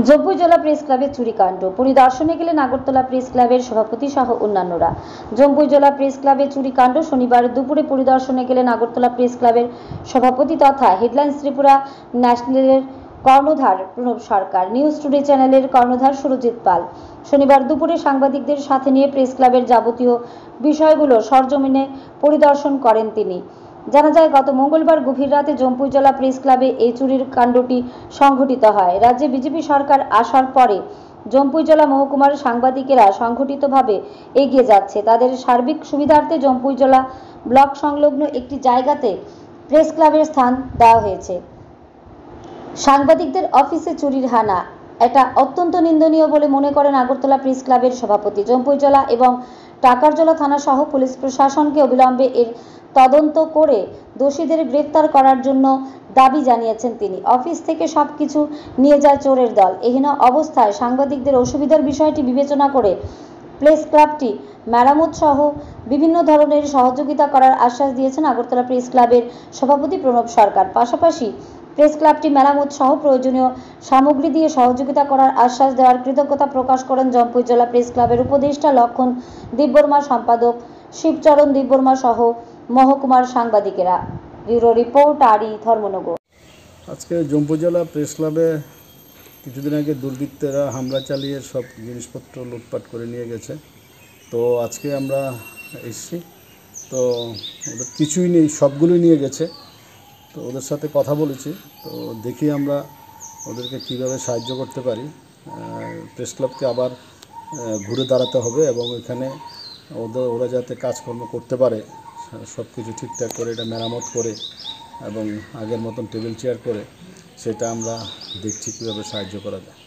জম্পুই জেলা প্রেস ক্লাবের চুরিকাণ্ড পরিদর্শনে গেলেন আগরতলা প্রেস ক্লাবের সভাপতি সহ অন্যান্যরা। জম্পুই জেলা প্রেস ক্লাবের চুরিকাণ্ড শনিবার দুপুরে পরিদর্শনে গেলেন আগরতলা প্রেস ক্লাবের সভাপতি তথা হেডলাইন্স ত্রিপুরা ন্যাশনালের কর্ণধার প্রণব সরকার, নিউজ টুডে চ্যানেলের কর্ণধার সুরজিৎ পাল। শনিবার দুপুরে সাংবাদিকদের সাথে নিয়ে প্রেস ক্লাবের যাবতীয় বিষয়গুলো সরজমিনে পরিদর্শন করেন তিনি। জানা যায়, গত মঙ্গলবার গভীর রাতে জম্পুই জেলা প্রেস ক্লাবে এই চুরির কাণ্ডটি সংঘটিত হয়। রাজ্যে বিজেপি সরকার আসার পরে জম্পুই জেলা মহকুমার সাংবাদিকেরা সংগঠিতভাবে এগিয়ে যাচ্ছে। তাদের সার্বিক সুবিধার্থে জম্পুই জেলা ব্লক সংলগ্ন একটি জায়গাতে প্রেস ক্লাবের স্থান দেওয়া হয়েছে। সাংবাদিকদের অফিসে চুরির হানা এটা অত্যন্ত নিন্দনীয় বলে মনে করেন আগরতলা প্রেস ক্লাবের সভাপতি। জম্পুই জেলা এবং টাকারজলা থানা সহ পুলিশ প্রশাসনকে অবিলম্বে এর তদন্ত করে দোষীদের গ্রেফতার করার জন্য দাবি জানিয়েছেন তিনি। অফিস থেকে সবকিছু নিয়ে যায় চোরের দল। এহেন অবস্থায় সাংবাদিকদের অসুবিধার বিষয়টি বিবেচনা করে প্রেস ক্লাবটি মেরামত সহ বিভিন্ন ধরনের সহযোগিতা করার আশ্বাস দিয়েছেন আগরতলা প্রেস ক্লাবের সভাপতি প্রণব সরকার। পাশাপাশি প্রেস ক্লাবটি মেরামত সহ প্রয়োজনীয় সামগ্রী দিয়ে সহযোগিতা করার আশ্বাস দেওয়ার কৃতজ্ঞতা প্রকাশ করেন জম্পুই জেলা প্রেস ক্লাবের উপদেষ্টা লক্ষণ দেববর্মা, সম্পাদক শিবচরণ দেববর্মা সহ মহকুমার সাংবাদিকেরা। ব্যুরো রিপোর্ট আরই ধর্মনগর। আজকে জম্পুই জেলা প্রেস ক্লাবে কিছুদিন আগে দুর্বৃত্তরা হামলা চালিয়ে সব জিনিসপত্র লুটপাট করে নিয়ে গেছে। তো আজকে আমরা এসেছি, তো ওদের কিছুই নেই, সবগুলোই নিয়ে গেছে। তো ওদের সাথে কথা বলেছি, তো দেখি আমরা ওদেরকে কীভাবে সাহায্য করতে পারি। প্রেস ক্লাবকে আবার ঘুরে দাঁড়াতে হবে এবং এখানে ওরা যাতে কাজকর্ম করতে পারে, সব কিছু ঠিকঠাক করে এটা মেরামত করে এবং আগের মতন টেবিল চেয়ার করে, সেটা আমরা দেখছি কীভাবে সাহায্য করা যায়।